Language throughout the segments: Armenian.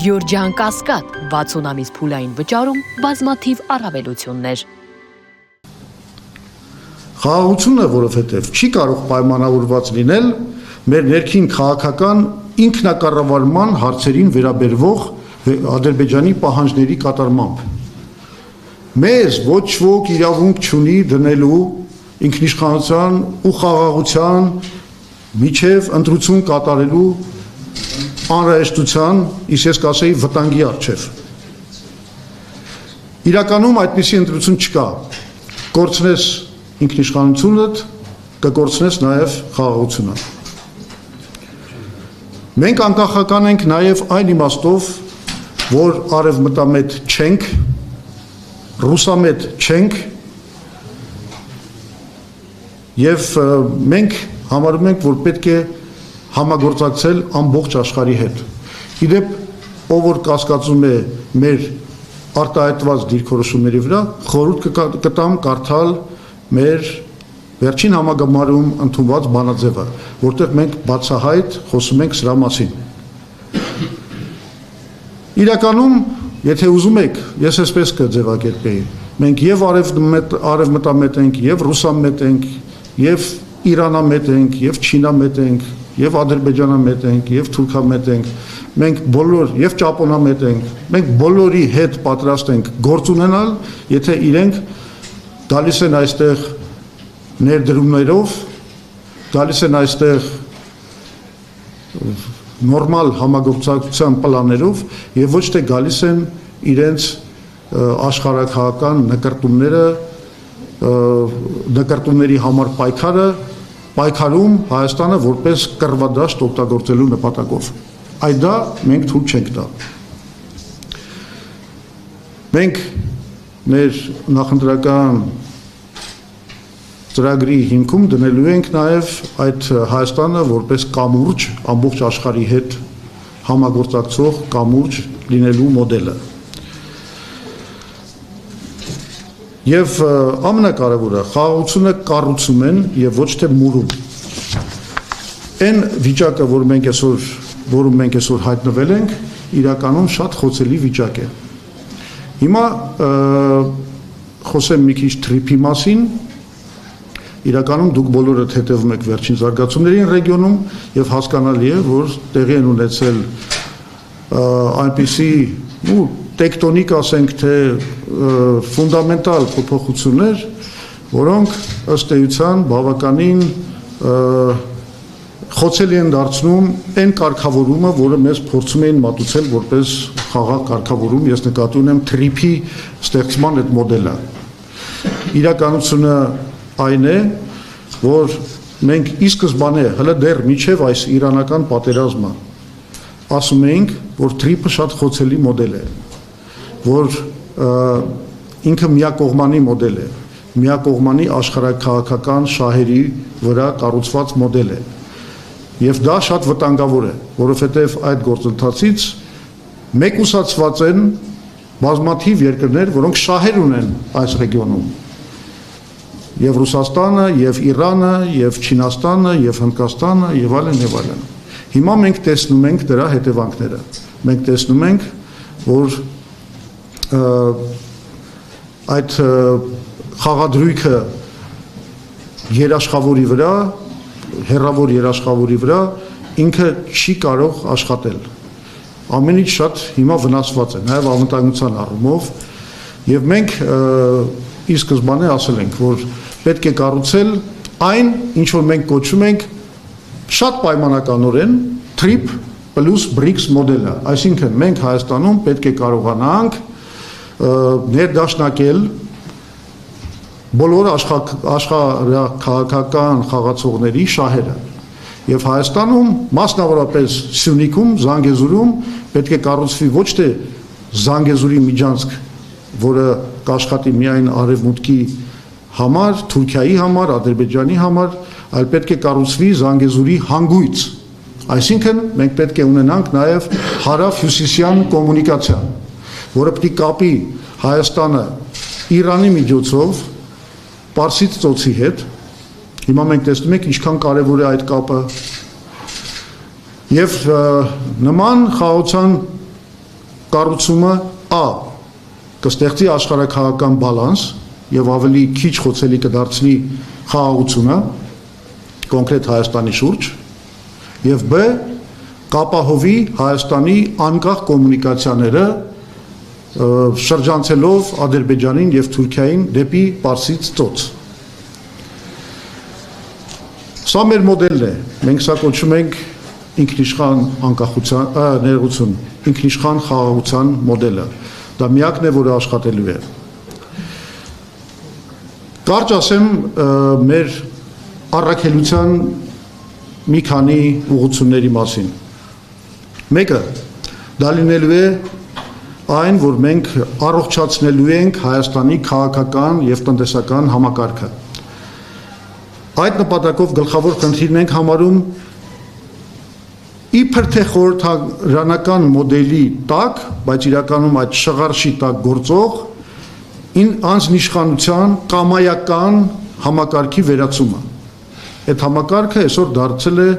Գյորջյան Կասկադ 60 ամիս փուլային վճարում բազմաթիվ առավելություններ։ Խաղաղությունը, որովհետև չի կարող պայմանավորված լինել մեր ներքին քաղաքական ինքնակառավարման հարցերին վերաբերվող Ադրբեջանի պահանջների կատարմամբ։ Մեզ ոչ ոք իրավունք չունի դնելու ինքնիշխանության ու խաղաղության միջև ընտրություն կատարելու անհրաժեշտության, իսկ ես կասեի վտանգի առջև։ Իրականում այդպիսի ընտրություն չկա։ Կորցնես ինքնիշխանությունդ, կկորցնես նաև խաղաղությունը։ Մենք անկախական ենք նաև այն իմաստով, որ արևմտամետ չենք, ռուսամետ չենք, եւ մենք համարում ենք, որ պետք է համագործակցել ամբողջ աշխարհի հետ։ Իդեպ, ով որ կասկածում է մեր արտահայտված դիրքորոշումների վրա, խորհուրդ կտամ կարդալ մեր վերջին համագումարում ընդունված բանաձևը, որտեղ մենք բացահայտ խոսում ենք սրա մասին։ Իրականում, եթե ուզում եք, ես այսպես կձևակերպեի, մենք եւ արևմտամետ ենք, եւ ռուսամետ ենք, եւ իրանամետ ենք, եւ չինամետ ենք, եւ ադրբեջանամետ ենք, եւ թուրքամետ ենք, մենք բոլոր եւ ճապոնամետ ենք, մենք բոլորի հետ պատրաստ ենք գործ ունենալ, եթե իրենք գալիս են այստեղ ներդրումներով, գալիս են այստեղ նորմալ համագործակցության պլաններով եւ ոչ թե գալիս են իրենց աշխարհակահական նկարտումների համար պայքարում Հայաստանը որպես կռվադաշտ օգտագործելու նպատակով։ Այդ դա մենք թույլ չենք տա։ Մենք մեր նախընտրական ծրագրի հիմքում դնելու ենք նաև այդ Հայաստանը որպես կամուրջ ամբողջ աշխարհի հետ համագործակցող կամուրջ լինելու մոդելը։ Եվ ամենակարևորը խաղաղությունը կառուցում են եւ ոչ թե մուրում։ Այն վիճակը, որում մենք այսօր հայտնվել ենք, իրականում շատ խոցելի վիճակ է։ Հիմա խոսեմ մի քիչ թրիփի մասին։ Իրականում դուք բոլորդ հետևում եք վերջին զարգացումներին ռեգիոնում եւ հասկանալի է, որ տեղի են ունեցել այնպիսի տեկտոնիկ ասենք թե ֆունդամենտալ փոփոխություններ, որոնք ըստ էության բավականին խոցելի են դարձնում այն կարգավորումը, որը մեզ փորձում էին մատուցել որպես խաղաղ կարգավորում, ես նկատի ունեմ թրիփի ստեղծման այդ մոդելը։ Իրականությունը այն է, որ մենք ի սկզբանե հələ դեռ միջև այս իրանական պատերազմը ասում էինք, որ թրիփը շատ խոցելի մոդել է, որ ինքը միակողմանի մոդել է, միակողմանի աշխարհակահաղական շահերի վրա կառուցված մոդել է։ Եվ դա շատ վտանգավոր է, որովհետև այդ գործընթացից մեկուսացված են բազմաթիվ երկրներ, որոնք շահեր ունեն այս ռեգիոնում։ Եվ Ռուսաստանը, եւ Իրանը, եւ Չինաստանը, եւ Հնդկաստանը, եւ այլն եւ այլն։ Հիմա մենք տեսնում ենք դրա հետևանքները։ Մենք տեսնում ենք, որ այդ խաղադրույքը երաշխավորի վրա, հեռավոր երաշխավորի վրա ինքը չի կարող աշխատել։ Ամենից շատ հիմա վնասված է, նաեւ անվտանգության առումով, եւ մենք ի սկզբանե ասել ենք, որ պետք է կառուցել այն, ինչ որ մենք կոչում ենք շատ պայմանականորեն TRIP plus BRICS մոդելը, այսինքն մենք Հայաստանում պետք է կարողանանք ներդաշնակել բոլոր աշխարհակահաղական խաղացողների շահերը եւ Հայաստանում, մասնավորապես Սյունիքում, Զանգեզուրում պետք է կառուցվի ոչ թե Զանգեզուրի միջանցք, որը կաշխատի միայն արևմուտքի համար, Թուրքիայի համար, Ադրբեջանի համար, այլ պետք է կառուցվի Զանգեզուրի հանգույց։ Այսինքն մենք պետք է ունենանք նաև հարավ-հյուսիսյան կոմունիկացիա, որը պետք է կապի Հայաստանը Իրանի միջոցով Պարսից ծոցի հետ։ Հիմա մենք տեսնում ենք ինչքան կարևոր է այդ կապը։ Եվ նման խաղաղության կառուցումը Ա կստեղծի աշխարհաքաղաքական բալանս եւ ավելի քիչ խոցելի կդարձնի խաղաղությունը կոնկրետ Հայաստանի շուրջ եւ Բ կապահովի Հայաստանի անկախ կոմունիկացիաները շրջանցելով Ադրբեջանին եւ Թուրքիային դեպի Պարսից ծոց։ Սա մեր մոդելն է, մենք սա կոչում ենք ինքնիշխան անկախության, ներողություն, ինքնիշխան խաղաղության մոդելը։ Դա միակն է, որը աշխատելու է։ Կարճ ասեմ մեր առաքելության մի քանի ուղղությունների մասին։ Մեկը դա լինելու է այն, որ մենք առողջացնելու ենք Հայաստանի քաղաքական եւ տնտեսական համակարգը։ Այդ նպատակով գլխավոր խնդիրն ենք համարում իբր թե խորհրդարանական մոդելի տակ, բայց իրականում այդ շղարշի տակ գործող անձնիշխանության կամայական համակարգի վերացումը։ Այդ համակարգը այսօր դարձել է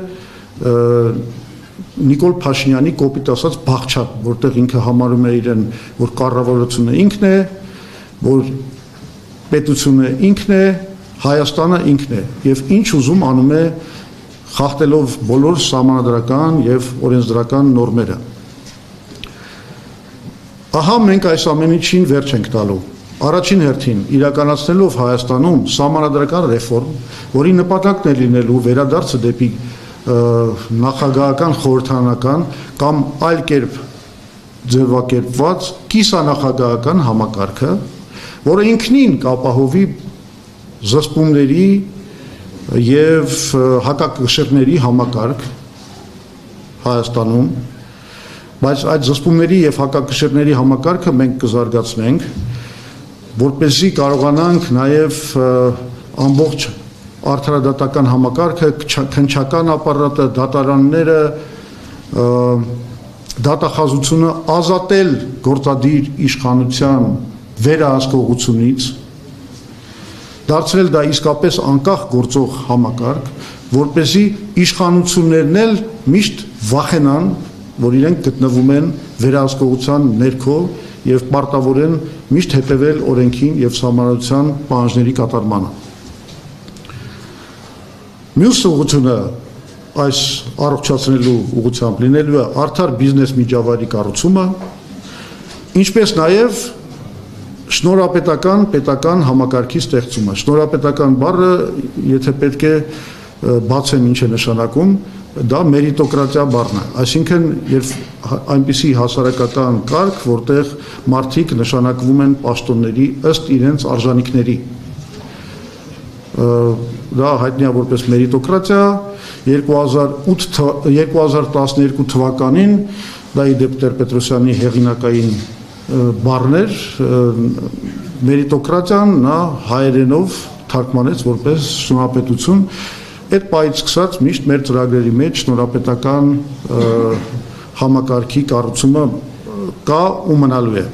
Նիկոլ Փաշինյանի կոպիտ ասած բաղչակ, որտեղ ինքը համարում է իրեն, որ կառավարությունը ինքն է, որ պետությունը ինքն է, Հայաստանը ինքն է, եւ ինչ ուզում անում է խախտելով բոլոր սահմանադրական եւ օրենսդրական նորմերը։ Ահա մենք այս ամեն ինչին վերջ ենք տալու։ Առաջին հերթին իրականացնելով Հայաստանում սահմանադրական ռեֆորմ, որի նպատակն է լինելու վերադարձը դեպի նախագահական խորհրդարանական կամ այլ կերպ ձևակերպված կիսանախագահական համակարգը, որը ինքնին կապահովի զսպումների եւ հակակշիռների համակարգ Հայաստանում, բայց այդ զսպումների եւ հակակշիռների համակարգը մենք կզարգացնենք, որպեսզի կարողանանք նաեւ ամբողջ արդարադատական համակարգը, քննչական ապարատը, դատարանները, դատախազությունը ազատել գործադիր իշխանության վերահսկողությունից, դարձնել դա իսկապես անկախ գործող համակարգ, որպեսզի իշխանություններն էլ միշտ վախենան, որ իրենք գտնվում են վերահսկողության ներքո եւ պարտավոր են միշտ հետևել օրենքին եւ սահմանադրության պահանջների կատարմանը։ Մյուս ուղղությունը այս առողջացնելու ուղղությամբ լինելու է արդար բիզնես միջավայրի կառուցումը, ինչպես նաեւ շնորհապետական պետական համակարգի ստեղծումը։ Շնորհապետական բառը, եթե պետք է բացեմ ինչ է նշանակում, դա մերիտոկրատիա բառն է։ Այսինքն, երբ այնպիսի հասարակական կարգ, որտեղ մարդիկ նշանակվում են պաշտոնների ըստ իրենց արժանինքների։ Դա հայտնի է որպես մերիտոկրատիա 2012 թվականին դա իդեպ Տեր-Պետրոսյանի հեղինակային բառներ մերիտոկրատիան նա հայերենով թարգմանեց որպես շնորհապետություն այդ պայից սկսած միշտ մեր ծրագրերի մեջ շնորհապետական համակարգի կառուցումը կա ու մնալու է